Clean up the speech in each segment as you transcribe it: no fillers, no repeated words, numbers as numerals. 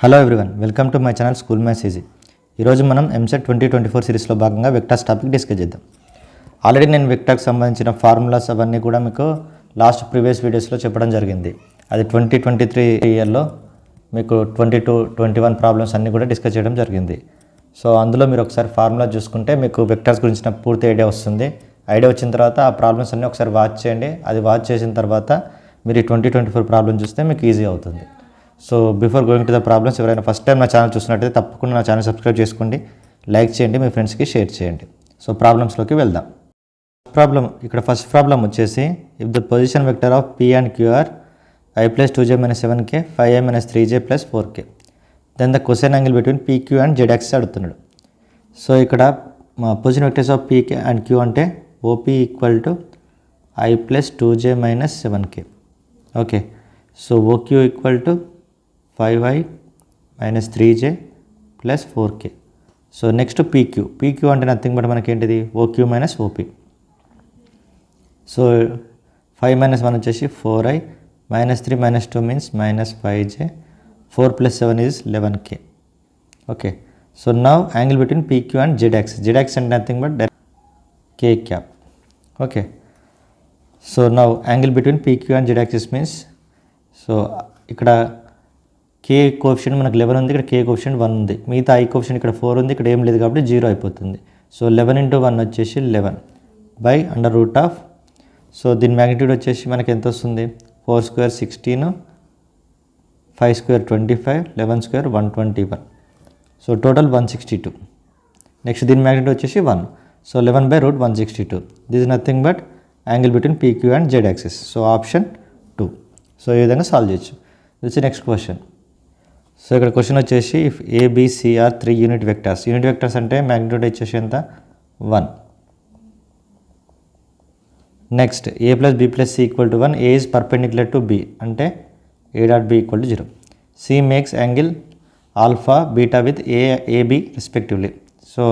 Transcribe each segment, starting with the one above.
Hello everyone, welcome to my channel school maths easy. ఈరోజు మనం ఎంసెట్ 2024 సిరీస్లో భాగంగా వెక్టర్స్ టాపిక్ డిస్కస్ చేద్దాం. ఆల్రెడీ నేను వెక్టర్కి సంబంధించిన ఫార్ములాస్ అవన్నీ కూడా మీకు లాస్ట్ ప్రీవియస్ వీడియోస్లో చెప్పడం జరిగింది. అది 2023 ఇయర్లో మీకు 22-21 ప్రాబ్లమ్స్ అన్నీ కూడా డిస్కస్ చేయడం జరిగింది. సో అందులో మీరు ఒకసారి ఫార్ములా చూసుకుంటే మీకు వెక్టర్స్ గురించిన పూర్తి ఐడియా వస్తుంది. ఐడియా వచ్చిన తర్వాత ఆ ప్రాబ్లమ్స్ అన్నీ ఒకసారి వాచ్ చేయండి. అది వాచ్ చేసిన తర్వాత మీరు 2024 ప్రాబ్లమ్ చూస్తే మీకు ఈజీ అవుతుంది. So before going to the problems, ఎవరైనా ఫస్ట్ టైం నా ఛానల్ చూసినట్టయితే తప్పకుండా నా ఛానల్ సబ్స్క్రైబ్ చేసుకోండి, లైక్ చేయండి, మీ ఫ్రెండ్స్కి షేర్ చేయండి. సో ప్రాబ్లమ్స్లోకి వెళ్దాం. ఫస్ట్ ప్రాబ్లం వచ్చేసి, if the position vector of P and Q are I + 2j - 7k 5i - 3j + 4k, then the cosine angle between PQ and Z axis అడుగుతున్నాడు. So ఇక్కడ మా position vectors of P and Q అంటే OP = I + 2j - 7k. Okay, so OQ = 5i - 3j + 4k. So next PQ అంటే nothing but మనకి ఏంటిది OQ - OP. So 5 - 1 వచ్చేసి 4i, -3 - 2 means -5j, 4 + 7 is 11k. Okay, so now angle between PQ and Z axis అంటే nothing but k cap. Okay, so now angle between PQ and Z axis means, so ఇక్కడ k coefficient మనకు 11 ఉంది, ఇక్కడ k coefficient 1 ఉంది, మిగతా i coefficient ఇక్కడ 4 ఉంది, ఇక్కడ ఏం లేదు కాబట్టి 0 అయిపోతుంది. సో 11 × 1 వచ్చేసి 11 /√. సో దీని మ్యాగ్నిట్యూడ్ వచ్చేసి మనకి ఎంత వస్తుంది, 4² 16, 5² 25, 11² 121. So total 162. నెక్స్ట్ దీని మ్యాగ్నిట్యూడ్ వచ్చేసి 1. So 11/√162. This is nothing but angle between PQ and Z axis. So option 2. So ఈ విధంగా సాల్వ్ చేయొచ్చు. This next question. సో ఇక్కడ క్వశ్చన్ వచ్చేసి, if ABC are 3 unit vectors అంటే మ్యాగ్నిట్యూడ్ వచ్చేసి ఎంత 1. Next A + B + C = 1, A is perpendicular to B అంటే A.B = 0. C makes angle alpha beta with AB respectively. So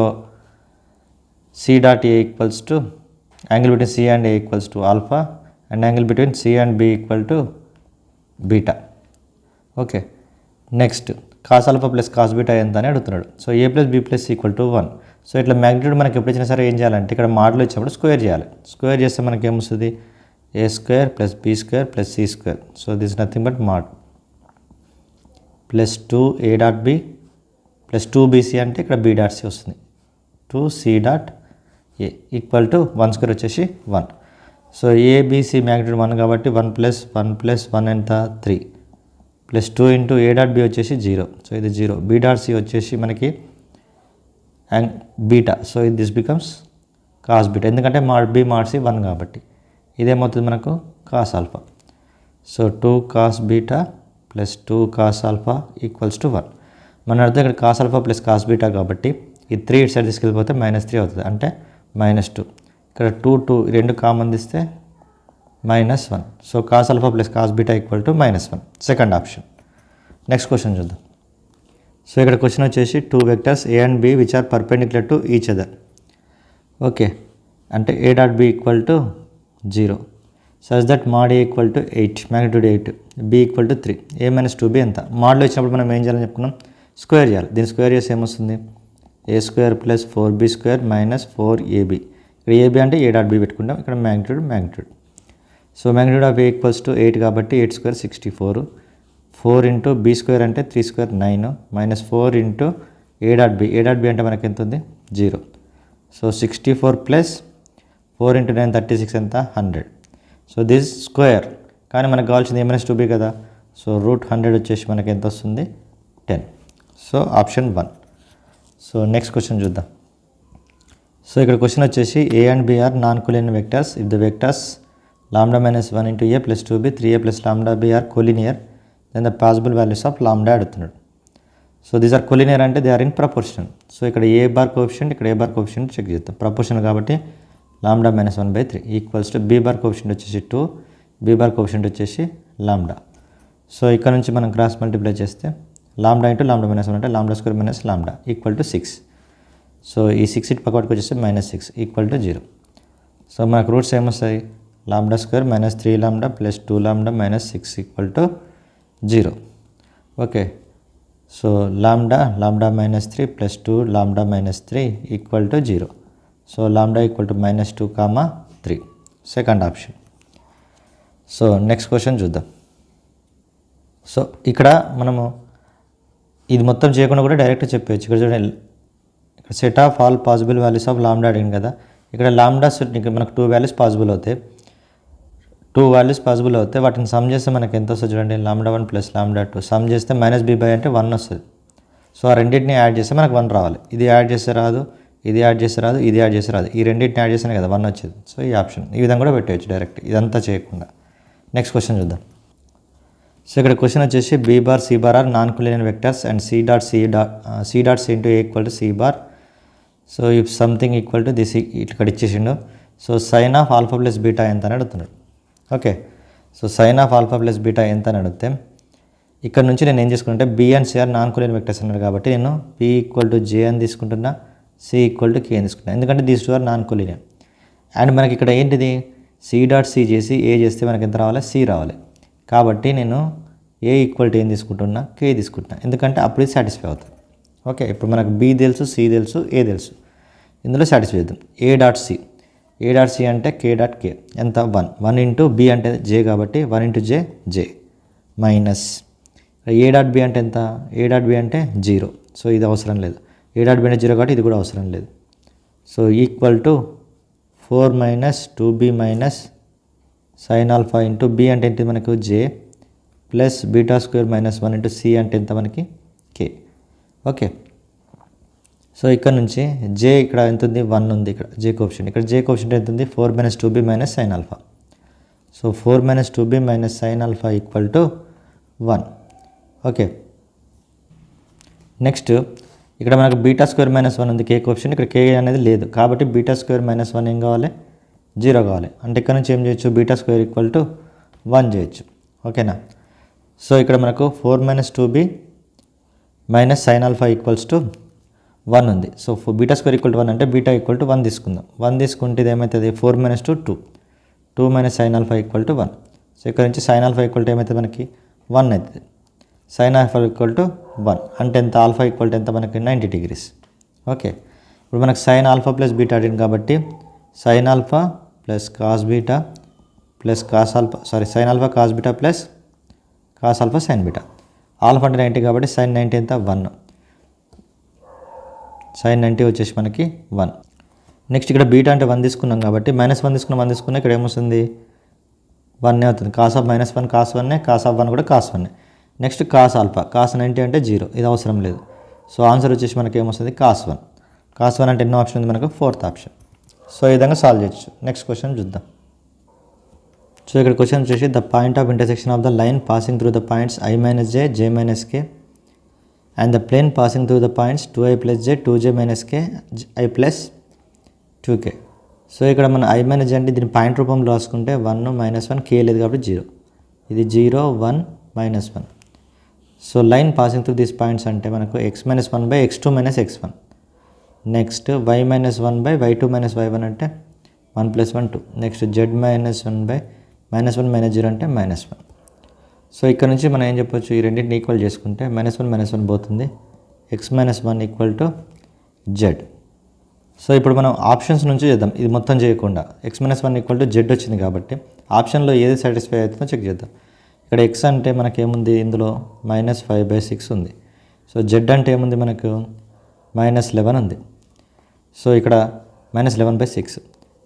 C.A = angle between C and A = alpha and angle between C and B = beta. Okay, next cos α + cos β ఎంత అని అడుగుతున్నాడు. So A + B + C = 1. So ఇట్లా magnitude మనకి ఎప్పుడు ఇచ్చినా సరే ఏం చేయాలంటే ఇక్కడ మాడ్లో ఇచ్చినప్పుడు స్క్వేర్ చేయాలి. స్క్వేర్ చేస్తే మనకి ఏమొస్తుంది, A² + B² + C². So this nothing but mod +2A.B + 2BC అంటే ఇక్కడ B.C వస్తుంది, 2C.A = 1² వచ్చేసి 1. సో ABC మ్యాగ్నిట్యూడ్ 1 కాబట్టి 1 + 1 + 1 ఎంత 3 +2 × A.B వచ్చేసి 0. సో ఇది 0. B.C వచ్చేసి మనకి beta. So this becomes cos β, ఎందుకంటే mod B mod C 1 కాబట్టి. ఇదేమవుతుంది మనకు cos α. So 2 cos β + 2 cos α = 1. మన అర్థం ఇక్కడ cos α + cos β కాబట్టి ఈ 3 ఇటు సైడ్ తీసుకెళ్ళిపోతే -3 అవుతుంది, అంటే -2. ఇక్కడ 2 రెండు కామన్ తీస్తే -1. So cos α + cos β = -1. Second option. Next question చూద్దాం. సో ఇక్కడ క్వశ్చన్ వచ్చేసి, 2 vectors A and B which are perpendicular to each other. Okay, అంటే A.B = 0 such that mod A = 8, magnitude 8, B = 3. A - 2B ఎంత? మాడ్లో ఇచ్చినప్పుడు మనం ఏం చేయాలని చెప్పుకున్నాం, స్క్వేర్ చేయాలి. దీన్ని స్క్వేర్ చేస్తే ఏమొస్తుంది, A² + 4B² - 4AB. ఇక్కడ AB అంటే A.B పెట్టుకుంటాం, ఇక్కడ magnitude. So magnitude of A = 8 కాబట్టి 8² 64, 4 × B² అంటే 3² 9, -4 × A.B అంటే మనకి ఎంత ఉంది 0. సో 64 + 4 × 9 36 ఎంత 100. సో దిస్ స్క్వేర్, కానీ మనకు కావాల్సింది A - 2B కదా. సో √100 వచ్చేసి మనకి ఎంత వస్తుంది 10. So option 1. So next question చూద్దాం. సో ఇక్కడ క్వశ్చన్ వచ్చేసి, A and B are non collinear vectors if the vectors λ - 1 × A + 2B 3A + λB are collinear, then the possible values of λ అడుగుతున్నాడు. So these are collinear అంటే they are in proportional. So ఇక్కడ A coefficient, ఇక్కడ A coefficient check చేద్దాం. Proportional కాబట్టి λ - 1/3 = B coefficient వచ్చేసి 2, B coefficient వచ్చేసి λ. So ఇక్కడ నుంచి మనం క్రాస్ మల్టిప్లై చేస్తే λ × λ - 1 అంటే λ² - λ = 6. సో ఈ 6 ఇటు పక్కకి వచ్చేసి -6 = 0. సో మనకు రూట్స్ ఏమొస్తాయి, λ² - 3λ + 2λ - 6 = 0. Okay, so lambda minus 3 plus 2 lambda minus 3 equal to 0. So lambda equal to -2, 3 second option. So next question చూద్దాం. సో ఇక్కడ మనము ఇది మొత్తం చేయకుండా కూడా డైరెక్ట్ చెప్పవచ్చు. ఇక్కడ చూడండి, ఇక్కడ set of all possible values of lambda అడిగింది కదా. ఇక్కడ లాంబ్డాస్ మనకు 2 వాల్యూస్ పాసిబుల్ అవుతాయి. 2 వాల్యూస్ పాసిబుల్ అవుతాయి. వాటిని సమ్ చేస్తే మనకి ఎంత వస్తుంది చూడండి, λ1 ప్లస్ λ2 సమ్ చేస్తే -b/, అంటే 1 వస్తుంది. సో ఆ రెండింటిని యాడ్ చేస్తే మనకు 1 రావాలి. ఇది యాడ్ చేస్తే రాదు, ఇది యాడ్ చేస్తే రాదు, ఇది యాడ్ చేస్తే రాదు. ఈ రెండింటిని యాడ్ చేస్తేనే కదా 1 వచ్చేది. సో ఈ ఆప్షన్ ఈ విధంగా కూడా పెట్టవచ్చు డైరెక్ట్, ఇదంతా చేయకుండా. నెక్స్ట్ క్వశ్చన్ చూద్దాం. సో ఇక్కడ క్వశ్చన్ వచ్చేసి B bar C bar are non collinear vectors and C dot C into A equal to C bar. So if something equal to this ఇక్కడ ఇచ్చేసిండు. So sine of alpha plus beta ఎంత అని అడుగుతున్నాడు. Okay, so sine of alpha plus beta ఎంత అని అడిగితే ఇక్కడ నుంచి నేను ఏం చేసుకుంటే B and C are non collinear vectors అన్నారు కాబట్టి నేను P ఈక్వల్ టు J అని తీసుకుంటున్నా, C ఈక్వల్ టు K అని తీసుకుంటున్నా. ఎందుకంటే these 2 are non collinear. And మనకి ఇక్కడ ఏంటిది, C డాట్ C చేసి A చేస్తే మనకి ఎంత రావాలి, C రావాలి. కాబట్టి నేను A ఈక్వల్ టు ఏం తీసుకుంటున్నా, K తీసుకుంటున్నా. ఎందుకంటే అప్పుడు ఇది సాటిస్ఫై అవుతుంది. ఓకే, ఇప్పుడు మనకు B తెలుసు, C తెలుసు, A తెలుసు. ఇందులో సాటిస్ఫై చేద్దాం. A డాట్ C అంటే K డాట్ K ఎంత, 1 ఇంటూ B అంటే J కాబట్టి 1 into J minus A dot B అంటే ఎంత, A డాట్ B అంటే 0. సో ఇది అవసరం లేదు. A డాట్ B అంటే 0 కాబట్టి ఇది కూడా అవసరం లేదు. So equal to 4 minus 2B minus sine alpha into B అంటే ఏంటి మనకు J plus beta square minus 1 into C అంటే ఎంత మనకి K. ఓకే, సో ఇక్కడ నుంచి J ఇక్కడ ఎంత ఉంది, 1 ఉంది. ఇక్కడ J కోఎఫిషియంట్, ఇక్కడ J కోఎఫిషియంట్ ఎంత ఉంది, 4 minus 2B minus sine alpha. So 4 minus 2B minus sine alpha equal to 1. Okay, next ఇక్కడ మనకు బీటా స్క్వేర్ మైనస్ 1 ఉంది K కోఎఫిషియంట్. ఇక్కడ K అనేది లేదు కాబట్టి బీటా స్క్వేర్ మైనస్ 1 ఏం కావాలి, 0 కావాలి. అంటే ఇక్కడ నుంచి ఏం చేయొచ్చు, బీటా స్క్వేర్ ఈక్వల్ టు 1 చేయొచ్చు. ఓకేనా. సో ఇక్కడ మనకు 4 minus 2B minus sine alpha equals to 1 ఉంది. So beta square equal to 1 అంటే బీటా ఈక్వల్ టు 1 తీసుకుందాం. 1 తీసుకుంటే ఇది ఏమవుతుంది, 4 minus 2 minus sine alpha equal to 1. So ఇక్కడ నుంచి సైన్ ఆల్ఫా ఈక్వల్ టు ఏమవుతుంది మనకి 1 అవుతుంది. సైన్ ఆల్ఫా ఈక్వల్ టు 1 అంటే ఎంత, ఆల్ఫా ఈక్వల్ టు ఎంత మనకి 90 డిగ్రీస్. ఓకే, ఇప్పుడు మనకు సైన్ ఆల్ఫా ప్లస్ బీటా అడిగింది కాబట్టి sine alpha plus cos beta plus cos alpha, sine alpha cos beta plus cos alpha sine beta. Alpha అంటే 90 కాబట్టి సైన్ 90 ఎంత, 1. సైన్ 90 వచ్చేసి మనకి 1. నెక్స్ట్ ఇక్కడ బీటా అంటే 1 తీసుకున్నాం కాబట్టి -1 తీసుకున్నా ఇక్కడ ఏమొస్తుంది, 1 అవుతుంది. Cos of -1 cos 1, cos of 1 కూడా cos 1. Next cos alpha, cos 90 అంటే 0, ఇది అవసరం లేదు. సో ఆన్సర్ వచ్చేసి మనకి ఏమొస్తుంది, కాస్ 1. కాస్ 1 అంటే ఎన్నో ఆప్షన్ ఉంది మనకు, 4th ఆప్షన్. సో ఈ విధంగా సాల్వ్ చేయొచ్చు. నెక్స్ట్ క్వశ్చన్ చూద్దాం. సో ఇక్కడ క్వశ్చన్ వచ్చేసి the point of intersection of the line passing through the points I minus J, J minus K and the plane passing through the points 2I plus J, 2J minus K, I plus 2K. So ఇక్కడ మన I minus J అంటే దీని point రూపంలో రాసుకుంటే 1 -1 K లేదు కాబట్టి 0. ఇది 0 1 -1. So line passing through these points అంటే మనకు x-1 by x2 minus x1. Next y -1 by y2 minus y1 అంటే 1 + 1 2. నెక్స్ట్ z-1 బై -1 మైనస్ 0 అంటే -1. సో ఇక్కడ నుంచి మనం ఏం చెప్పొచ్చు, ఈ రెండింటిని ఈక్వల్ చేసుకుంటే -1 పోతుంది, x-1 equal to z. So ఇప్పుడు మనం ఆప్షన్స్ నుంచి చేద్దాం, ఇది మొత్తం చేయకుండా. x-1 ఈక్వల్ టు z వచ్చింది కాబట్టి ఆప్షన్లో ఏది సాటిస్ఫై అవుతుందో చెక్ చేద్దాం. ఇక్కడ x అంటే మనకేముంది, ఇందులో -5/6 ఉంది. సో z అంటే ఏముంది మనకు, -11 ఉంది. సో ఇక్కడ -11/6.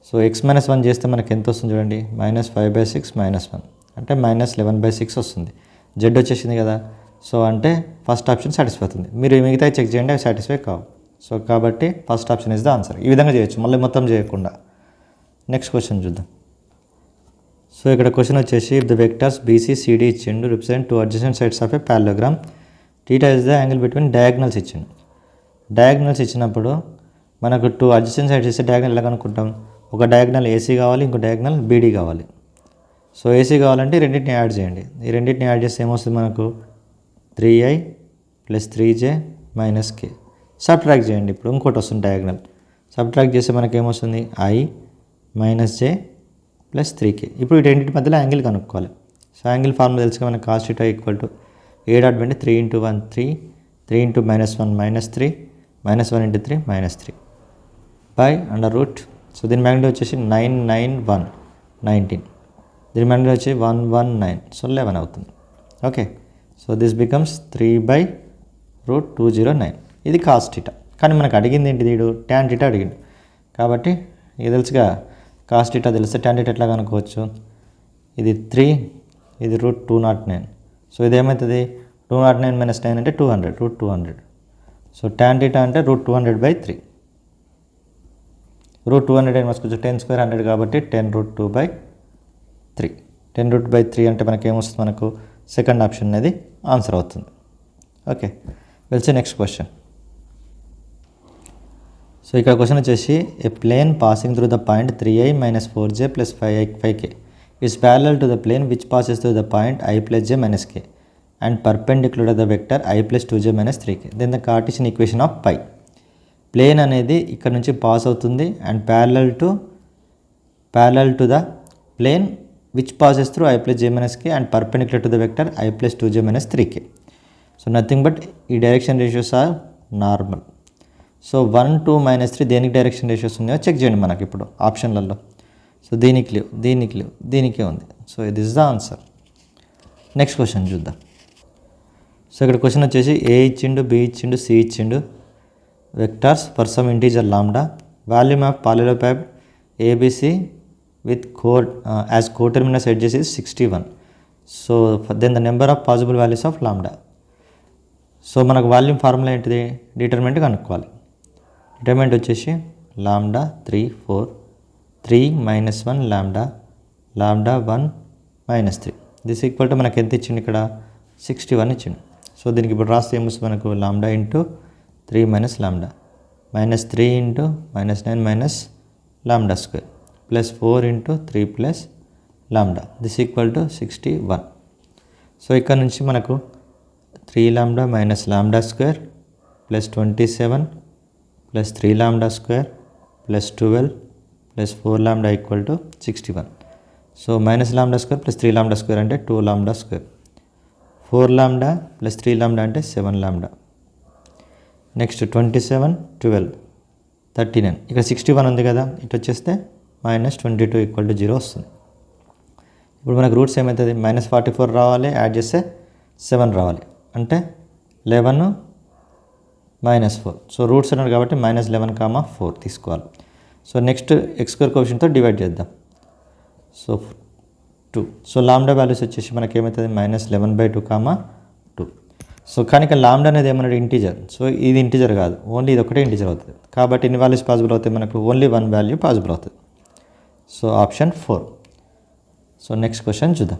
సో x-1 చేస్తే మనకి ఎంత వస్తుంది చూడండి, -5/6 -1 అంటే -11/6 వస్తుంది. z వచ్చేసింది కదా. సో అంటే ఫస్ట్ ఆప్షన్ సాటిస్ఫై అవుతుంది. మీరు మిగతా చెక్ చేయండి, అవి సాటిస్ఫై కావు. సో కాబట్టి first option is the answer. ఈ విధంగా చేయొచ్చు, మళ్ళీ మొత్తం చేయకుండా. నెక్స్ట్ క్వశ్చన్ చూద్దాం. సో ఇక్కడ క్వశ్చన్ వచ్చేసి if the vectors BC CD ఇచ్చిండు represent 2 adjacent sides of a parallelogram, θ is the angle between diagonals ఇచ్చిండు. డయాగ్నల్స్ ఇచ్చినప్పుడు మనకు 2 అడ్జసెంట్ సైడ్స్ ఇస్తే డయాగ్నల్ ఎలా కనుక్కుంటాం, ఒక డయాగ్నల్ AC కావాలి, ఇంకో డయాగ్నల్ BD కావాలి. సో AC కావాలంటే రెండింటిని యాడ్ చేయండి. ఈ రెండింటిని యాడ్ చేస్తే ఏమొస్తుంది మనకు, 3I + 3J - K. సబ్ట్రాక్ట్ చేయండి. ఇప్పుడు ఇంకోటి వస్తుంది డయాగ్నల్. సబ్ట్రాక్ట్ చేస్తే మనకి ఏమొస్తుంది, I - J + 3K. ఇప్పుడు ఈ రెండింటి మధ్యలో యాంగిల్ కనుక్కోవాలి. సో యాంగిల్ ఫార్ములా తెలుసుగా మనకు cos θ = A డాట్ అంటే 3 × 1 3 3 into -1 -3 -1 into 3 -3 by under root. So దీని మ్యాగ్నిట్యూడ్ వచ్చేసి 991 19, దీని మ్యాగ్నిట్యూడ్ వచ్చి 119, సో 11 అవుతుంది. Okay, so this becomes 3/√209. ఇది కాస్ థీటా. కానీ మనకు అడిగింది ఏంటి, వీడు ట్యాన్ థీటా అడిగింది కాబట్టి ఇది తెలుసుగా, కాస్ థీటా తెలిస్తే ట్యాన్ థీటా ఎట్లా కనుక్కోవచ్చు. ఇది 3, ఇది √209. సో ఇది ఏమవుతుంది, 209 - 9 అంటే 200, √200. సో ట్యాన్ థీటా అంటే √200/3. √200 ఏం రాసుకోవచ్చు, 10 స్క్వేర్ 100 కాబట్టి 10√2/3. 10√3 అంటే మనకి ఏమొస్తుంది, మనకు సెకండ్ ఆప్షన్ అనేది ఆన్సర్ అవుతుంది. Okay, we'll see next question. So ఇక్కడ క్వశ్చన్ వచ్చేసి a plane passing through the point 3i - 4j + 5k is parallel to the plane which passes through the point i + j - k and perpendicular to the vector i + 2j - 3k. Then the Cartesian equation of pi. Plane అనేది ఇక్కడ నుంచి pass అవుతుంది and parallel to the plane which passes through i + j - k and perpendicular to the vector i + 2j - 3k. So nothing but ఈ direction ratios are normal. So 1, 2, -3 దేనికి direction ratios ఉన్నాయో check చేయండి మనకి ఇప్పుడు ఆప్షన్లలో. So దీనికి లేవు, దీనికే ఉంది. సో ఇది is the answer. Next question చూద్దాం. సో ఇక్కడ క్వశ్చన్ వచ్చేసి ఏ ఇచ్చిండు, బి ఇచ్చిండు, సి ఇచ్చిండు vectors for some integer lambda, volume of parallelepiped ABC with as coterminous edges is 61. So then the number of possible values of lambda. So మనకు volume formula ఏంటిది, determinant కనుక్కోవాలి. Determinant వచ్చేసి lambda 3, 4, 3 - 1 lambda 1 - 3 this equal to మనకి ఎంత ఇచ్చింది ఇక్కడ 61 ఇచ్చిండు. So దీనికి ఇప్పుడు రాస్తే ఏమొస్తుంది మనకు, lambda into 3 - lambda -3 into -9 - lambda square plus 4 into 3 plus lambda this equal to 61. So ఇక్కడ నుంచి మనకు 3 lambda - lambda square plus 27 plus 3 lambda square plus 12 plus 4 lambda equal to 61. So -lambda square plus 3 lambda square అంటే 2 lambda square, 4 lambda plus 3 lambda అంటే 7 lambda. Next 27, 12, 39. ఇక్కడ 61 ఉంది కదా, ఇటు వచ్చేస్తే -22 ఈక్వల్ టు 0 వస్తుంది. ఇప్పుడు మనకు రూట్స్ ఏమవుతుంది, -44 రావాలి, యాడ్ చేస్తే 7 రావాలి, అంటే 11 -4. సో రూట్స్ అన్నారు కాబట్టి -11, 4 తీసుకోవాలి. సో నెక్స్ట్ x² కోఎఫిషియంట్తో డివైడ్ చేద్దాం. సో 2. సో లాంబ్డా వాల్యూస్ వచ్చేసి మనకి ఏమవుతుంది, -11/2, 2. సో కానీ ఇక్కడ లాంబ్డా అనేది ఏమన్నా ఇంటీజర్, సో ఇది ఇంటీజర్ కాదు, ఓన్లీ ఇది ఒకటే ఇంటీజర్ అవుతుంది కాబట్టి ఎన్ని వాల్యూస్ పాసిబుల్ అవుతాయి, మనకు ఓన్లీ 1 వాల్యూ పాసిబుల్ అవుతుంది. So option 4. So next question చూద్దాం.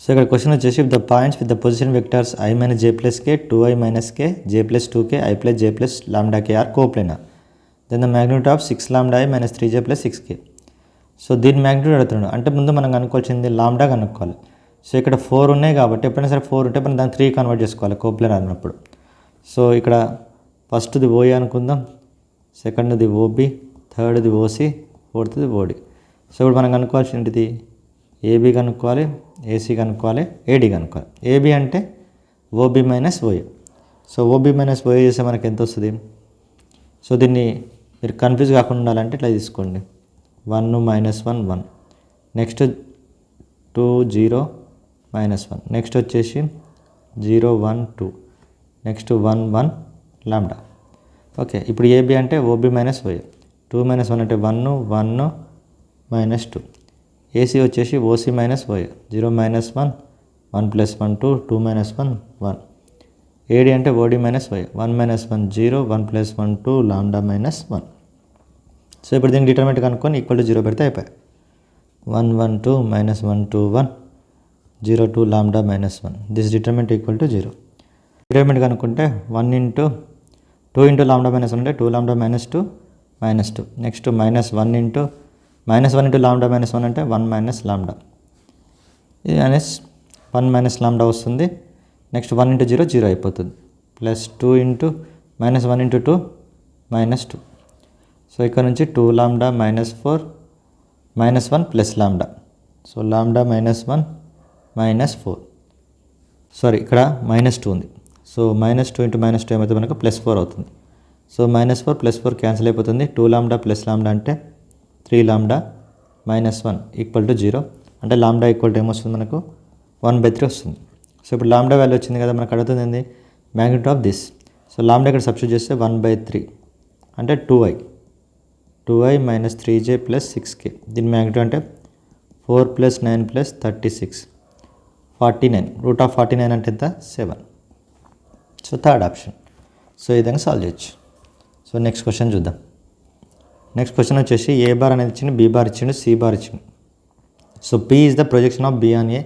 సో ఇక్కడ క్వశ్చన్ వచ్చేసి the points with the position vectors i - j + k, 2i - k, j + 2k, i + j + λk are coplanar. Then the magnitude of 6 λi - 3j + 6k. So దీని magnitude అడుగుతున్నాడు, అంటే ముందు మనం కనుక్కోవాల్సింది lambda కనుక్కోవాలి. So ఇక్కడ 4 ఉన్నాయి కాబట్టి ఎప్పుడైనా సరే 4 ఉంటే మనం దాన్ని 3 కన్వర్ట్ చేసుకోవాలి కోప్లేనర్ అన్నప్పుడు. సో ఇక్కడ ఫస్ట్ది ఓఏ అనుకుందాం, సెకండ్ది ఓబి, థర్డ్ది ఓసి, ఫోర్త్ది ఓడి. సో ఇప్పుడు మనం కనుక్కోవాల్సి ఏంటిది, ఏబి కనుక్కోవాలి, ఏసీ కనుక్కోవాలి, ఏడి కనుక్కోవాలి. ఏబి అంటే OB - OA. So OB - OA చేస్తే మనకి ఎంత వస్తుంది. సో దీన్ని మీరు కన్ఫ్యూజ్ కాకుండా ఉండాలంటే ఇట్లా తీసుకోండి, 1 - 1 1, నెక్స్ట్ 2 0 -1, నెక్స్ట్ వచ్చేసి 0 1 2, నెక్స్ట్ 1 1 లాంబ్డా. ఓకే, ఇప్పుడు ఏబి అంటే ఓబి - ఓఏ, 2 - 1 అంటే 1 1 -2, ఏసీ వచ్చేసి ఓసీ - ఓఏ, 0 - 1 1 + 1 2, 2 - 1 1, ఏడి అంటే ఓడి - ఓఏ, 1 - 1 0, 1 + 1 2 లాంబ్డా -1. సో ఇప్పుడు దీన్ని డిటర్మినెంట్ కనుక్కొని ఈక్వల్ టు 0 పెడితే అయిపోయి, 1 1 2 -1 2 1 0 2 lambda -1 this determinant equal to 0. Determinant కనుక్కుంటే 1 ఇంటూ 2 ఇంటూ లాంబ్డా -1 అంటే 2 లాంబ్డా -2 -2, నెక్స్ట్ -1 ఇంటూ లాంబ్డా -1 అంటే 1 - లాంబ్డా, ఇది -1 - లాంబ్డా వస్తుంది. నెక్స్ట్ 1 ఇంటూ 0 0 అయిపోతుంది, ప్లస్ 2 ఇంటూ -1 ఇంటూ 2 -2. సో ఇక్కడ నుంచి 2 lambda -4 -1 plus lambda, so lambda -1 -4, sorry ఇక్కడ -2 ఉంది, సో -2 × -2 ఏమైతే మనకు +4 అవుతుంది. సో -4 +4 క్యాన్సిల్ అయిపోతుంది. 2 లాంబ్డా ప్లస్ లాంబ్డా అంటే 3 లాంబ్డా -1 = 0. అంటే లాంబ్డా ఈక్వల్ టు ఏమొస్తుంది మనకు 1/3 వస్తుంది. సో ఇప్పుడు లాంబ్డా వాల్యూ వచ్చింది కదా, మనకు అడుగుతుంది ఏంది magnitude of this. So lambda ఇక్కడ సబ్స్టిట్యూట్ చేస్తే 1/3 అంటే 2i - 3j + 6k. దీని మ్యాగ్నిట్యూడ్ అంటే 4 + 9 + 36 49. √49 అంటే ఎంత 7. So third option. సో ఈ విధంగా సాల్వ్ చేయొచ్చు. సో నెక్స్ట్ క్వశ్చన్ చూద్దాం. నెక్స్ట్ క్వశ్చన్ వచ్చేసి ఏ బార్ అనేది ఇచ్చిండు, బి బార్ ఇచ్చిండు, సి బార్ ఇచ్చిండు. So P is the projection of B on A,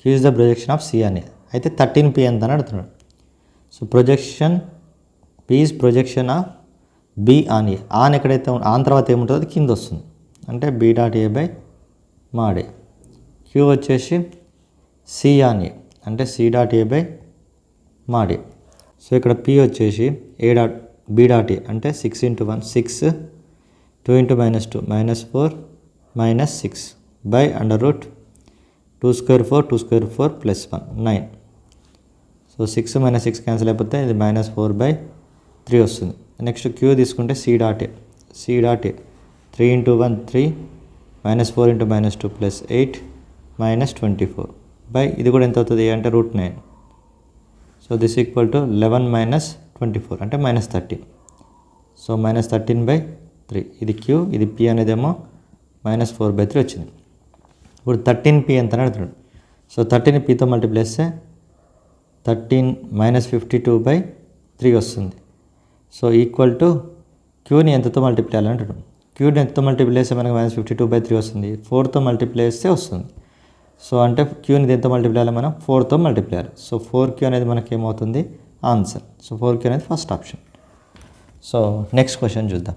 Q is the projection of C on A. అయితే 13p ఎంత అని అడుగుతున్నాడు. So projection P is projection of B on A. On ఎక్కడైతే on తర్వాత ఏముంటుందో అది కింద వస్తుంది, అంటే B.A/mod A. క్యూ వచ్చేసి సి ఆన్ ఏ, అంటే C.A/mod A. సో ఇక్కడ పి వచ్చేసి B.A అంటే 6 × 1 6, 2 × -2 -4 -6 by √2² 4 2² 4 + 1 9. సో 6 - 6 క్యాన్సిల్ అయిపోతే ఇది -4/3 వస్తుంది. నెక్స్ట్ క్యూ తీసుకుంటే C.A 3 × 1 3 -4 × -2 + 8 -24 బై ఇది కూడా ఎంత అవుతుంది అంటే √9. సో దిస్ ఈక్వల్ టు 11 - 24 అంటే -13. సో -13/3 ఇది క్యూ, ఇది పి అనేదేమో -4/3 వచ్చింది. ఇప్పుడు 13p ఎంత అని అడుగుతున్నాడు. సో 13 pతో మల్టిప్లై చేస్తే 13 - 52/3 వస్తుంది. సో ఈక్వల్ టు క్యూని ఎంతతో మల్టిప్లై చేయాలని అంటున్నాం. క్యూని ఎంతతో మల్టిప్లై చేస్తే మనకు -52/3 వస్తుంది. 4తో మల్టిప్లై చేస్తే వస్తుంది. సో అంటే క్యూని ఎంతో మల్టిప్లై చేయాలి మనం 4తో మల్టిప్లై చేయాలి. సో 4q అనేది మనకి ఏమవుతుంది ఆన్సర్. సో 4q అనేది first option. So next question చూద్దాం.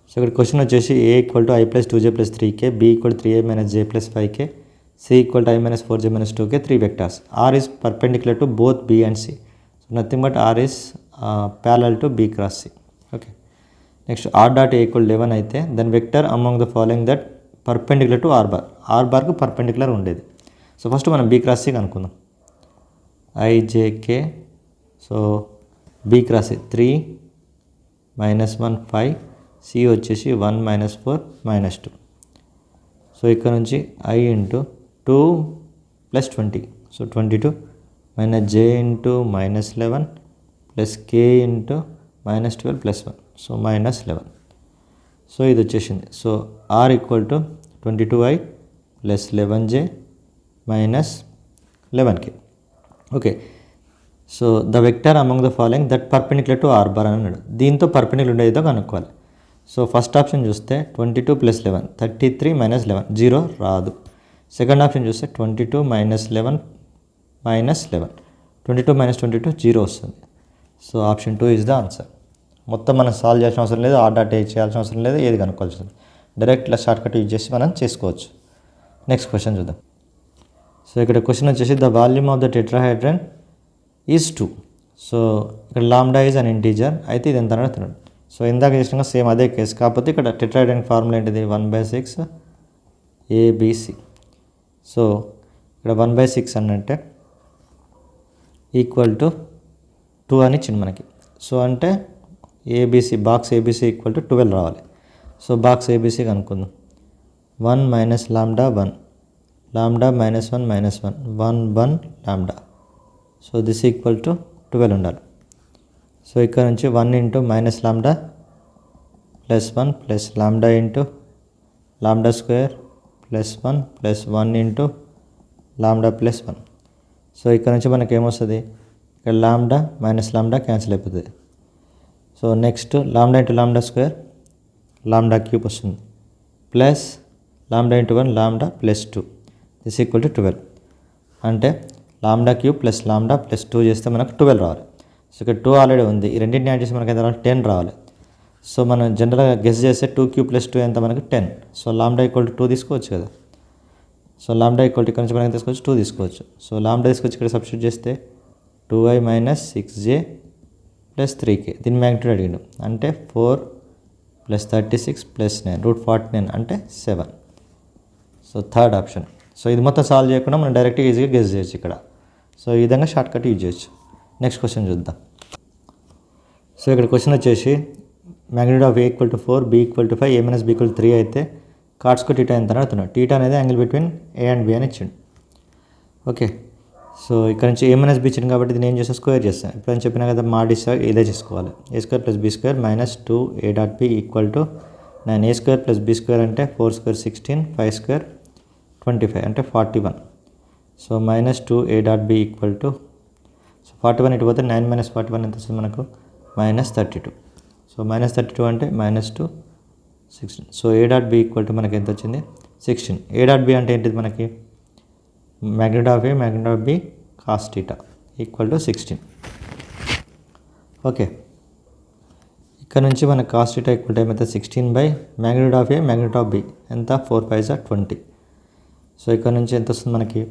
సో ఇక్కడ క్వశ్చన్ వచ్చేసి a = i + 2j + 3k, b = 3i - j + 5k, c = i - 4j - 2k, 3 vectors. R is perpendicular to both b and c. So nothing but R is parallel to b × c. Okay. Next r.a = 11 అయితే then vector among the following that perpendicular to r bar. r bar కు perpendicular ఉండేది. So first మనం b × c కనుక్కుందాం. i j k. So b × c 3 -1 5, c వచ్చేసి 1 -4 -2. So ఇక్కడ నుంచి i × 2 + 20. So 22 - j × -11 + k × -12 + 1. So -11. So ఇది వచ్చేసింది. So r = 22i + 11j - 11k. Okay. So the vector among the following that perpendicular to r bar అని అన్నాడు. దీంతో perpendicular ఉండేదో కనుక్కోవాలి. సో ఫస్ట్ ఆప్షన్ చూస్తే 22 + 11 33 - 11 0 రాదు. సెకండ్ ఆప్షన్ చూస్తే 22 - 11 -11 22 - 22 0 వస్తుంది. So option 2 is the answer. మొత్తం మనం సాల్వ్ చేయాల్సిన అవసరం లేదు, r.a చేయాల్సిన అవసరం లేదు, ఏది కనుక్కోవాల్సి వస్తుంది. డైరెక్ట్ ఇలా షార్ట్ కట్ యూజ్ చేసి మనం చేసుకోవచ్చు. నెక్స్ట్ క్వశ్చన్ చూద్దాం. సో ఇక్కడ క్వశ్చన్ వచ్చేసి the volume of the tetrahedron is 2. So ఇక్కడ లాంబ్డా ఈజ్ అన్ ఇంటీజర్. అయితే ఇది ఎంత అడుగుతున్నాడు. సో ఇందాక చేసినాక సేమ్ అదే కేసు, కాకపోతే ఇక్కడ టెట్రాహైడ్రన్ ఫార్ములా ఏంటిది 1/6 ABC. సో ఇక్కడ 1/6 అంటే ఈక్వల్ టు 2 అని ఇచ్చింది మనకి. సో అంటే ABC box ABC equal to 12 రావాలి. సో బాక్స్ ఏబిసి కనుక్కుందాం. 1 - lambda 1 lambda -1 -1 1 1 lambda. So this equal to 12 ఉండాలి. సో ఇక్కడ నుంచి 1 × -lambda +1 + lambda × lambda +1 + 1 × lambda +1. So ఇక్కడ నుంచి మనకి ఏమొస్తుంది, ఇక్కడ లాంబ్డా -లాంబ్డా క్యాన్సిల్ అయిపోతుంది. So next lambda × lambda lambda వస్తుంది plus lambda × 1 lambda +2 this equal to 12. అంటే లాంబ్డా³ + లాంబ్డా +2 చేస్తే మనకు 12 రావాలి. సో ఇక్కడ 2 ఆల్రెడీ ఉంది, ఈ రెండింటిని యాడ్ చేసి మనకి ఎంత రావాలి 10 రావాలి. సో మనం జనరల్గా గెస్ చేస్తే 2³ + 2 ఎంత మనకి 10. సో లాంబ్డా = 2 తీసుకోవచ్చు కదా. సో లాంబ్డా ఇక్కడ నుంచి మనకి తీసుకోవచ్చు 2 తీసుకోవచ్చు. సో లాంబ్డా తీసుకొచ్చి ఇక్కడ సబ్స్టిట్యూట్ చేస్తే 2i - 6j + 3k. దీని మ్యాగ్నిట్యూడ్ అడిగిండు అంటే 4 + 36 + 9 √49 అంటే 7. So third option. సో ఇది మొత్తం సాల్వ్ చేయకుండా మనం డైరెక్ట్గా ఈజీగా గెస్ చేయొచ్చు ఇక్కడ. సో ఈ విధంగా షార్ట్ కట్ యూజ్ చేయొచ్చు. నెక్స్ట్ క్వశ్చన్ చూద్దాం. సో ఇక్కడ క్వశ్చన్ వచ్చేసి magnitude of A = 4, B = 5, A - B = 3 అయితే cot square θ ఎంత అని అడుగుతున్నాడు. θ అనేది angle between A and B అని ఇచ్చిండు. ఓకే, సో ఇక్కడ నుంచి A - B ఇచ్చింది కాబట్టి దీన్ని ఏం చేస్తా, స్క్వేర్ చేస్తాను. ఇప్పుడు అని చెప్పినా కదా, మాడిస్తా ఇదే చేసుకోవాలి. A² + B² - 2A.B = 9. A² + B² అంటే 4² 16, 5² 25 అంటే 41. సో -2A.B = సో 41 ఇటు పోతే 9 - 41 ఎంత వస్తుంది మనకు, -32. సో -32 అంటే -2 16. సో A.B = మనకి ఎంత వచ్చింది, 16. A.B అంటే ఏంటిది మనకి, magnitude of A magnitude of B cos θ = 16. Okay, ఇక్కడ నుంచి మనకు cos θ = ఏమైతే 16 by magnitude of A magnitude of B ఎంత, 4 × 5 = 20. సో ఇక్కడ నుంచి ఎంత వస్తుంది మనకి,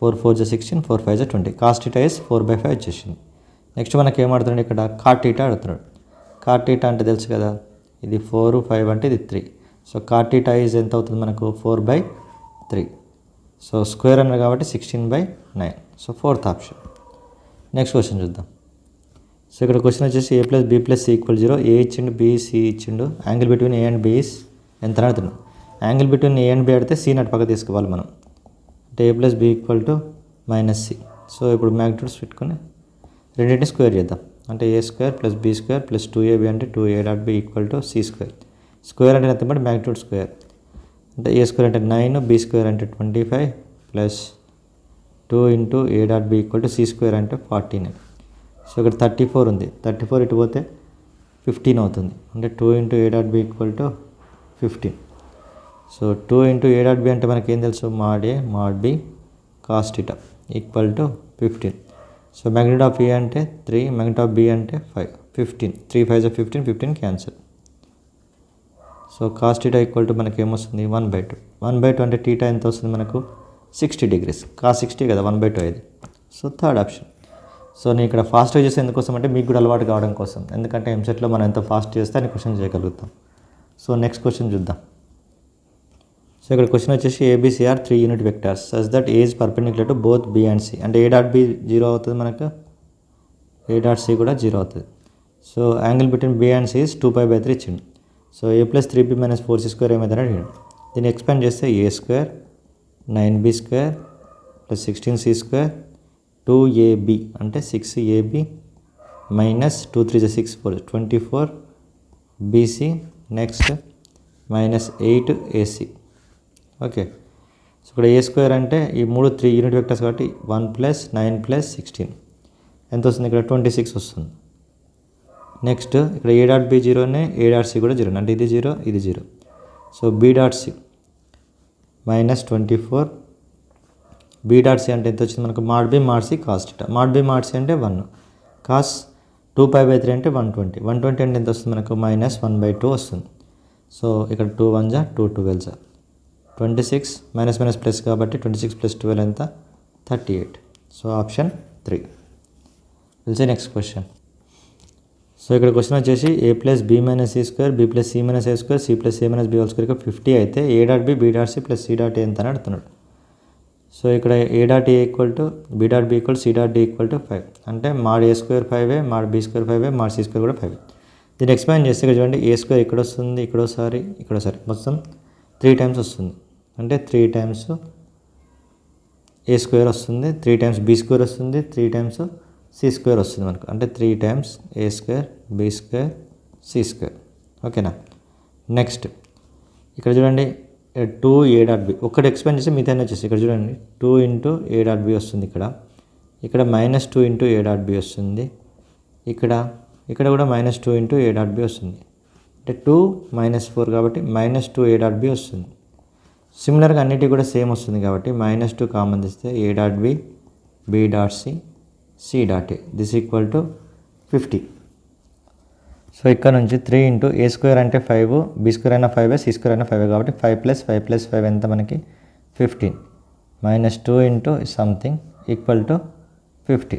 4 × 4 = 16, 4 × 5 = 20. cos θ is 4/5 వచ్చేసింది. నెక్స్ట్ మనకి ఏమడుతున్నాడు ఇక్కడ, cot θ అడుగుతున్నాడు. cot θ అంటే తెలుసు కదా, ఇది 4, 5 అంటే ఇది 3. సో cot θ ఈజ్ ఎంత అవుతుంది మనకు, 4/3. సో స్క్వేర్ అన్నారు కాబట్టి 16/9. So 4th option. Next question చూద్దాం. సో ఇక్కడ క్వశ్చన్ వచ్చేసి A + B + C = 0. ఏ ఇచ్చిండు, B C ఇచ్చిండు. Angle between A and B ఎంత అని అడుగుతున్నాం. Angle between A and B అడితే C నటు పక్క తీసుకోవాలి మనం. అంటే A + B = -C. సో ఇప్పుడు మ్యాగ్నిట్యూడ్స్ పెట్టుకొని రెండింటిని స్క్వేర్ చేద్దాం. అంటే A² + B² + 2AB అంటే 2A.B = C². స్క్వేర్ అంటే ఎంత బట్టి మ్యాగ్నిట్యూడ్ స్క్వేర్ అంటే A² అంటే 9, B² అంటే 25 ప్లస్ 2 × A.B = C² అంటే 49. సో ఇక్కడ 34 ఉంది. 34 ఇటు పోతే 15 అవుతుంది. అంటే 2 × A.B = 15. సో 2 × A.B అంటే మనకి ఏం తెలుసు, mod A mod B cos θ = 15. So magnitude of A అంటే 3, మ్యాగ్నిట్యూడ్ ఆఫ్ B అంటే 5. 15, 3 × 5 = 15, 15 క్యాన్సిల్. సో cos θ = మనకి ఏమొస్తుంది, 1/2. 1/2 అంటే θ ఎంత వస్తుంది మనకు, 60 degrees. cos 60 కదా, 1/2 అయింది. So third option. సో నేను ఇక్కడ ఫాస్ట్గా చేస్తే ఎందుకోసం అంటే మీకు కూడా అలవాటు కావడం కోసం. ఎందుకంటే ఎంసెట్లో మనం ఎంత ఫాస్ట్ చేస్తే అని క్వశ్చన్ చేయగలుగుతాం. సో నెక్స్ట్ క్వశ్చన్ చూద్దాం. సో ఇక్కడ క్వశ్చన్ వచ్చేసి ABC are 3 unit vectors such that A is perpendicular to both B and C. అంటే A.B 0 అవుతుంది మనకు, A.C కూడా 0 అవుతుంది. So angle between B and C is 2π/3 ఇచ్చింది. సో A + 3B - 4C² ఏమైందని అడిగాడు. దీన్ని ఎక్స్పాండ్ చేస్తే A² 9B² + 16C² 2AB అంటే 6AB -2 × 3 = 6 4 24 BC next -8AC. Okay, so ఇక్కడ A² అంటే ఈ 3 యూనిట్ వెక్టర్స్ కాబట్టి 1 + 9 + 16 ఎంత వస్తుంది, ఇక్కడ 26 వస్తుంది. నెక్స్ట్ ఇక్కడ A.B 0నే, A.C కూడా 0 అంటే ఇది 0 ఇది 0. సో B.C -24 B.C అంటే ఎంత వచ్చింది మనకు, mod B mod C cos θ. mod B mod C అంటే 1 cos 2π/3 అంటే 120. 120 అంటే ఎంత వస్తుంది మనకు, -1/2 వస్తుంది. సో ఇక్కడ 2 1 = 2 12 = 26 - ప్లస్ కాబట్టి 26 + 12 ఎంత, 38. So option 3. Will see next question. So ఇక్కడ క్వశ్చన్ వచ్చేసి A + B - C², B + C - A², C + A - B² 50 అయితే A.B B.C + C.A ఎంత అని అడుగుతున్నాడు. సో ఇక్కడ A.A = B.B = C.D = 5. అంటే mod A² 5, mod B² 5, mod C² కూడా 5. దీన్ని ఎక్స్పాండ్ చేస్తే ఇక్కడ చూడండి, A² ఇక్కడ వస్తుంది, ఇక్కడోసారి మొత్తం 3 టైమ్స్ వస్తుంది. అంటే 3 టైమ్స్ A² వస్తుంది, 3 టైమ్స్ B² వస్తుంది, 3 టైమ్స్ C² వస్తుంది మనకు. అంటే 3 టైమ్స్ A² B² C². ఓకేనా. నెక్స్ట్ ఇక్కడ చూడండి 2A.B ఒక్కటి ఎక్స్పాండ్ చేసి మిగతా వచ్చేసి ఇక్కడ చూడండి 2 × A.B వస్తుంది. ఇక్కడ -2 × A.B వస్తుంది. ఇక్కడ కూడా -2 × A.B వస్తుంది. అంటే 2 - 4 కాబట్టి -2 A.B వస్తుంది. సిమిలర్గా అన్నిటి కూడా సేమ్ వస్తుంది కాబట్టి -2 కామన్ తీస్తే A.B B.C C.A this = 50. So ఇక్కడ నుంచి 3 × A² అంటే 5, B² అయినా 5, C² అయినా 5 కాబట్టి 5 + 5 + 5 ఎంత మనకి 15 -2 × సంథింగ్ = 50.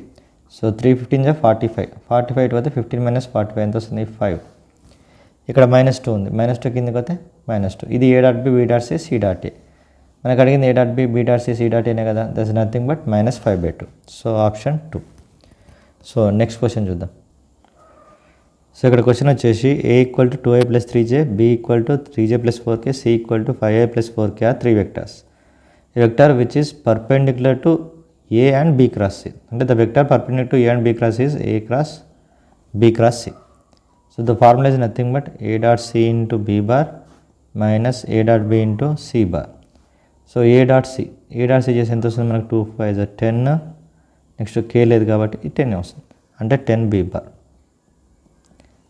సో 3 15 = 45. 45 ఇటు పోతే 15 - 45 ఎంత వస్తుంది, 5. ఇక్కడ -2 ఉంది, -2 కిందకి పోతే -2. ఇది A.B B.C C.A. మనకు అడిగింది A.B B.C C.A కదా, that's nothing but -5/2. So option 2. So next question చూద్దాం. సో ఇక్కడ క్వశ్చన్ వచ్చేసి a equal to 2a plus 3j, b equal to 3j plus 4k, c equal to 5a plus 4k are 3 vectors. A vector which is perpendicular to a and b cross c. అంటే the vector perpendicular to a and b cross c is a cross b cross c. So the formula is nothing but a dot c into b bar minus a dot b into c bar. So a dot c చేసి ఎంత వస్తుంది మనకు 2 5 is 10, next k లేదు కాబట్టి 10 వస్తుంది, అంటే 10 b bar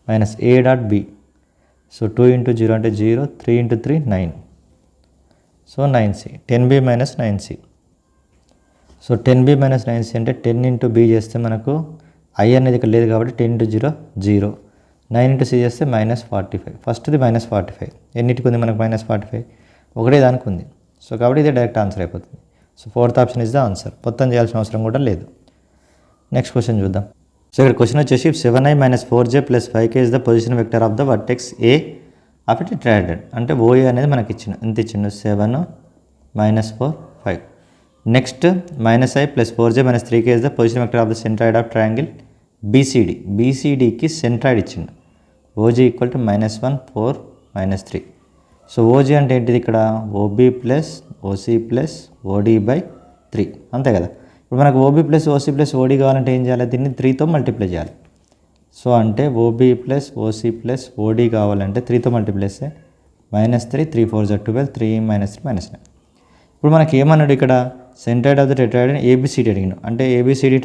minus a dot b. So 2 into 0 అంటే 0, 3 into 3 9. So 9c, 10b minus 9c. So 10b minus 9c అంటే 10 ఇంటూ b చేస్తే మనకు i అనేది ఇక్కడ లేదు కాబట్టి 10 ఇంటూ 0 0, 9 ఇంటూ c చేస్తే మైనస్ 45. ఫస్ట్ది మైనస్ 45, ఎన్నిటికి ఉంది మనకు మైనస్ 45? ఒకటే దానికి ఉంది. సో కాబట్టి ఇది డైరెక్ట్ ఆన్సర్ అయిపోతుంది. So fourth option is the answer, మొత్తం చేయాల్సిన అవసరం కూడా లేదు. నెక్స్ట్ క్వశ్చన్ చూద్దాం. సో ఇక్కడ క్వశ్చన్ వచ్చేసి 7i minus 4j plus 5k is the position vector of the vertex A of it traded. అంటే ఓఏ అనేది మనకి ఇచ్చిన ఎంత ఇచ్చిండు 7 minus 4 5. Next minus i plus 4j minus 3k is the position vector of the centroid of triangle BCD. బీసీడీకి centroid ఇచ్చిండు OG equal to minus 1 4 minus 3. So OG అంటే ఏంటిది ఇక్కడ OB plus OC plus OD by 3, అంతే కదా. ఇప్పుడు మనకు OB plus OC plus OD కావాలంటే ఏం చేయాలి, దీన్ని 3తో మల్టిప్లై చేయాలి. సో అంటే OB plus OC plus OD కావాలంటే 3తో మల్టిప్లై చేస్తే మైనస్ 3 3 4 12, 3 మైనస్ 3 మైనస్ 9. ఇప్పుడు మనకి ఏమన్నాడు ఇక్కడ సెంట్రాయిడ్ ఆఫ్ ద టెట్రాయిడ్ అని ఏబిసిడి అడిగినాడు. అంటే ఏబిసిడి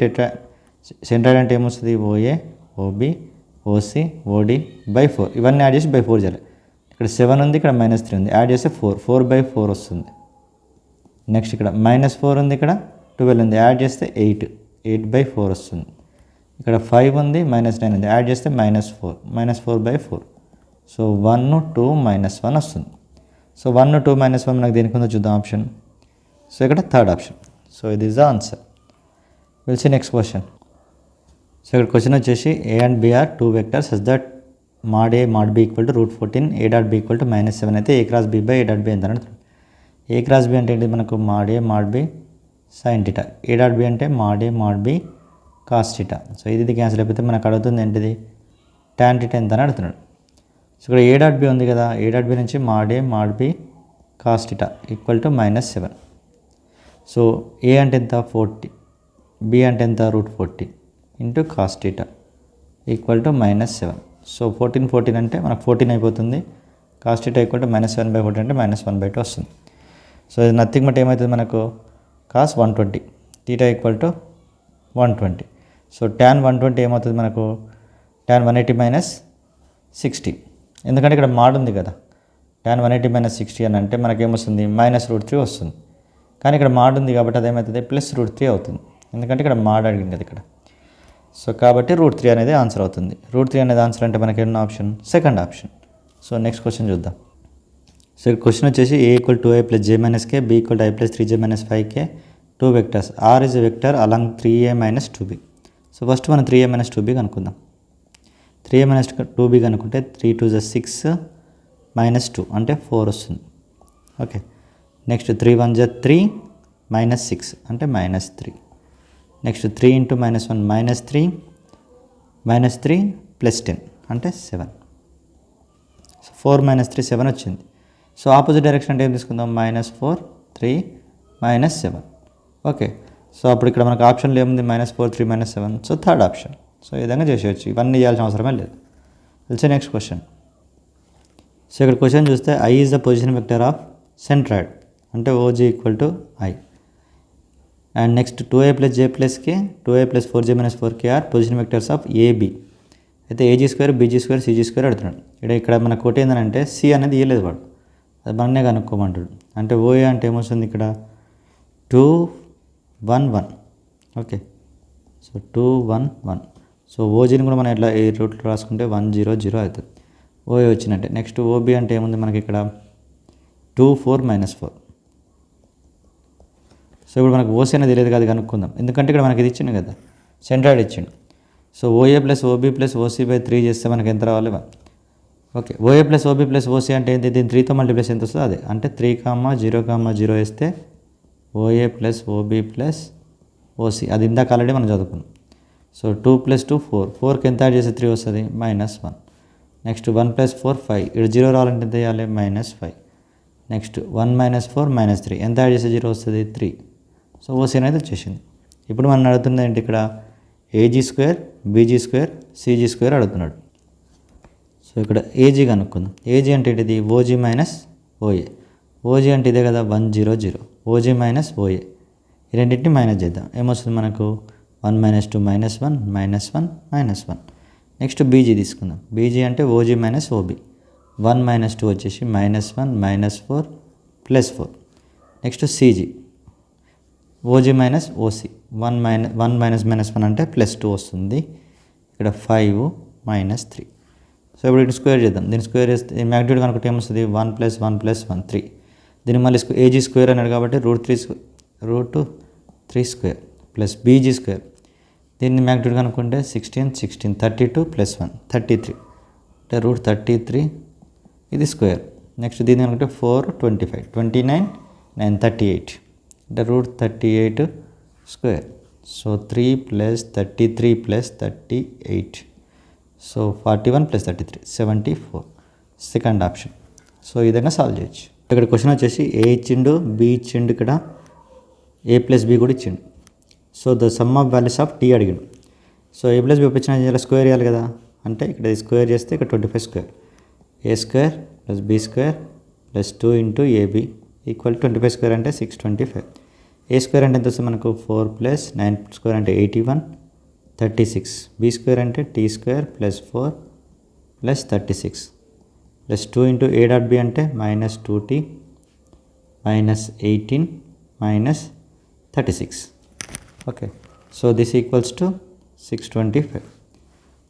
సెంట్రాయిడ్ అంటే ఏమొస్తుంది OA OB OC OD by 4, ఇవన్నీ యాడ్ చేసి బై 4 చేయాలి. ఇక్కడ 7 ఉంది, ఇక్కడ మైనస్ 3 ఉంది, యాడ్ చేస్తే 4 బై 4 వస్తుంది. నెక్స్ట్ ఇక్కడ మైనస్ 4 ఉంది, ఇక్కడ 12 ఉంది, యాడ్ చేస్తే 8 బై 4 వస్తుంది. ఇక్కడ 5 ఉంది, మైనస్ 9 ఉంది, యాడ్ చేస్తే మైనస్ 4 బై 4. సో 1 2 మైనస్ 1 వస్తుంది. సో 1 2 మైనస్ 1 మనకు దేనికి ఉందో చూద్దాం ఆప్షన్. సో ఇక్కడ థర్డ్ ఆప్షన్. సో ఇది is the answer. Will see next question. So ఇక్కడ క్వశ్చన్ వచ్చేసి A and B are 2 vectors such that mod a mod b equal to √14, a dot b equal to minus 7 అయితే a cross b by a dot b ఎంత అంటే a cross b అంటే ఏంటి మనకు mod a mod b sin θ, a dot b అంటే mod a mod b cos θ. సో ఇది cancel అయిపోతే మనకు అడుగుతుంది ఏంటిది tan θ ఎంత అని అడుగుతున్నాడు. సో ఇక్కడ a డాట్ b ఉంది కదా, a డాట్ b నుంచి mod a mod b cos θ equal to minus 7. సో a అంటే ఎంత 40, b అంటే ఎంత √40 into cos θ equal to minus 7. సో 14 అంటే మనకు 14 అయిపోతుంది. cos θ equal to minus 7 by 14 అంటే మైనస్ 1/2 వస్తుంది. సో ఇది నథింగ్ బట్ ఏమవుతుంది మనకు cos 120, θ ఈక్వల్ టు 120. సో tan 120 ఏమవుతుంది మనకు tan 180 మైనస్ 60, ఎందుకంటే ఇక్కడ మాడ్ ఉంది కదా. tan 180 మైనస్ 60 అని అంటే మనకేమొస్తుంది మైనస్ √3 వస్తుంది. కానీ ఇక్కడ మాడ్ ఉంది కాబట్టి అదేమవుతుంది ప్లస్ √3 అవుతుంది, ఎందుకంటే ఇక్కడ మాడ్ అడిగింది కదా ఇక్కడ. సో కాబట్టి √3 అనేది ఆన్సర్ అవుతుంది. √3 అనేది ఆన్సర్ అంటే మనకి ఎన్నో option, second option. So next question చూద్దాం. సో క్వశ్చన్ వచ్చేసి a equal to 2a plus j minus k, b equal to i plus 3j minus 5k, 2 vectors r is a vector along 3a minus 2b. So first మనం 3a minus 2b కనుక్కుందాం. 3a minus 2b కనుక్కుంటే 3 2 6 minus 2 అంటే 4 వస్తుంది. Okay, next 3 1 3 minus 6 అంటే minus 3. Next 3 into minus 1 minus 3 plus 10 అంటే 7. So 4 minus 3 7 వచ్చింది. So opposite direction అంటే ఏం తీసుకుందాం మైనస్ 4 3 మైనస్ 7. ఓకే, సో అప్పుడు ఇక్కడ మనకు ఆప్షన్లో ఏముంది minus 4 3 minus 7. So third option. So ఈ విధంగా చేసేయచ్చు, ఇవన్నీ చేయాల్సిన అవసరమే లేదు. తెలిసే నెక్స్ట్ క్వశ్చన్. సో ఇక్కడ క్వశ్చన్ చూస్తే i is the position vector of centroid అంటే OG equal to i. And next 2a plus j plus k 2a plus 4j minus 4k are position vectors of AB. అయితే AG2 BG2 CG2 అడుగుతున్నాడు. ఇక్కడ మన కోట ఏంటంటే C అనేది ఇవ్వలేదు వాడు, అది మననే కనుక్కోమంటాడు. అంటే OA అంటే ఏమొస్తుంది ఇక్కడ 2 1 1. Okay, so 2 1 1. సో ఓజీని కూడా మనం ఇట్లా ఈ రూట్లో రాసుకుంటే 1 0 0 అవుతుంది. OA వచ్చినట్టే. నెక్స్ట్ OB అంటే ఏముంది మనకి ఇక్కడ 2 4 మైనస్ 4. సో ఇప్పుడు మనకు ఓసీ అనేది తెలియదు కదా, కనుక్కుందాం. ఎందుకంటే ఇక్కడ మనకి ఇది ఇచ్చిండు కదా, సెంట్రాయిడ్ ఇచ్చిండు. So OA plus OB plus OC by 3 చేస్తే మనకి ఎంత రావాలి 1. Okay, OA plus OB plus OC అంటే ఏంటి, దీని 3తో మల్టిప్లస్ ఎంత వస్తుంది అదే, అంటే 3 0 0 వేస్తే OA plus OB plus OC, అది ఇందాక ఆల్రెడీ మనం చదువుకున్నాం. సో 2 + 2 4, 4కి ఎంత యాడ్ చేస్తే 3 వస్తుంది -1. నెక్స్ట్ 1 + 4 5, ఇక్కడ 0 రావాలంటే ఎంత చేయాలి -5. నెక్స్ట్ 1 - 4 -3, ఎంత యాడ్ చేస్తే 0 వస్తుంది 3. సో ఓసీ అనేది వచ్చేసింది. ఇప్పుడు మనం అడుగుతుంది ఏంటి ఇక్కడ AG², BG² CG² అడుగుతున్నాడు. సో ఇక్కడ ఏజీ కనుక్కుందాం. ఏజీ అంటే ఏంటిది OG - OA. ఓజీ అంటే ఇదే కదా 100, OG - OA. ఈ రెండింటిని మైనస్ చేద్దాం. ఏమొస్తుంది మనకు 1 - 2 -1 -1 -1. నెక్స్ట్ బీజీ తీసుకుందాం. బీజీ అంటే OG - OB. 1 - 2 వచ్చేసి -1 -4 +4. Next CG OG - OC. 1 -1 అంటే +2 వస్తుంది. ఇక్కడ 5 -3. సో ఇప్పుడు ఇటు స్క్వేర్ చేద్దాం. దీన్ని స్క్వేర్ చేస్తే మ్యాగ్నిట్యూడ్ కనుక్కుంటే ఏమొస్తుంది 1 + 1 + 1 3. దీన్ని మళ్ళీ AG² అన్నాడు కాబట్టి √3² ప్లస్ BG². దీన్ని మ్యాగ్నిట్యూడ్ కనుక్కుంటే 16 32 + 1 33, అంటే √33 ఇది స్క్వేర్. నెక్స్ట్ దీన్ని అనుకుంటే 4 25 29 9 38, అంటే √38 square. So 3 + 33 + 38, so 41 + 33 74, second option. So ఈ విధంగా సాల్వ్ చేయొచ్చు. ఇక్కడ క్వశ్చన్ వచ్చేసి ఏ ఇచ్చిండు, బి ఇచ్చిండు, ఇక్కడ A + B కూడా ఇచ్చిండు. So the sum of values of T అడిగిండు. సో A + B ఒప్పించిన స్క్వేర్ చేయాలి కదా, అంటే ఇక్కడ స్క్వేర్ చేస్తే ఇక్కడ 25². A² + B² + 2 × AB = 25² అంటే 625. A² అంటే ఎంత వస్తుంది మనకు 4 + 9² అంటే 81 36. B² అంటే T² + 4 + 36 + 2 × A.B అంటే -2T -18 -36. Okay, so this equals to 625.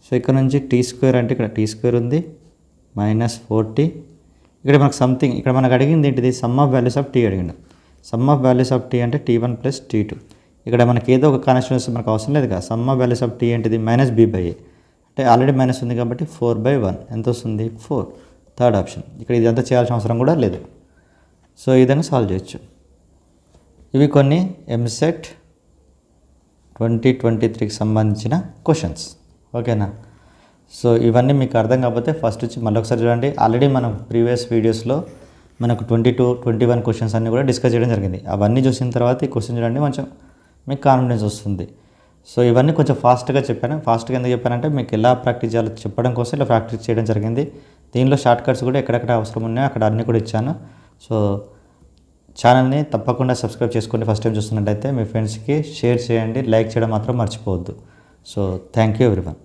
So ఇక్కడ నుంచి T² అంటే ఇక్కడ T² ఉంది -4T. ఇక్కడ మనకు సంథింగ్, ఇక్కడ మనకు అడిగింది ఏంటిది sum of values of T అడిగిండు. Sum of values of T అంటే T1 + T2. ఇక్కడ మనకి ఏదో ఒక కాన్స్టిట్యూయెన్సీ మనకు అవసరం లేదు కదా. Sum of values of T ఏంటిది -B/A, అంటే ఆల్రెడీ మైనస్ ఉంది కాబట్టి 4/1 ఎంత వస్తుంది 4, థర్డ్ ఆప్షన్. ఇక్కడ ఇదంతా చేయాల్సిన అవసరం కూడా లేదు. సో ఈ విధంగా సాల్వ్ చేయొచ్చు. ఇవి కొన్ని ఎంసెట్ 2023కి సంబంధించిన క్వశ్చన్స్. ఓకేనా. సో ఇవన్నీ మీకు అర్థం కాకపోతే ఫస్ట్ వచ్చి మళ్ళీ ఒకసారి చూడండి. ఆల్రెడీ మనం ప్రీవియస్ వీడియోస్లో మనకు 22, 21 క్వశ్చన్స్ అన్నీ కూడా డిస్కస్ చేయడం జరిగింది. అవన్నీ చూసిన తర్వాత ఈ క్వశ్చన్ చూడండి, కొంచెం మీకు కాన్ఫిడెన్స్ వస్తుంది. సో ఇవన్నీ కొంచెం ఫాస్ట్గా చెప్పాను. ఫాస్ట్గా ఎందుకు చెప్పానంటే మీకు ఎలా ప్రాక్టీస్ చేయాలో చెప్పడం కోసం ఇలా ప్రాక్టీస్ చేయడం జరిగింది. దీనిలో షార్ట్ కట్స్ కూడా ఎక్కడెక్కడ అవసరం ఉన్నాయో అక్కడ అన్నీ కూడా ఇచ్చాను. సో ఛానల్ని తప్పకుండా సబ్స్క్రైబ్ చేసుకోండి. ఫస్ట్ టైం చూస్తున్నట్టయితే మీ ఫ్రెండ్స్కి షేర్ చేయండి, లైక్ చేయడం మాత్రం మర్చిపోవద్దు. So thank you everyone.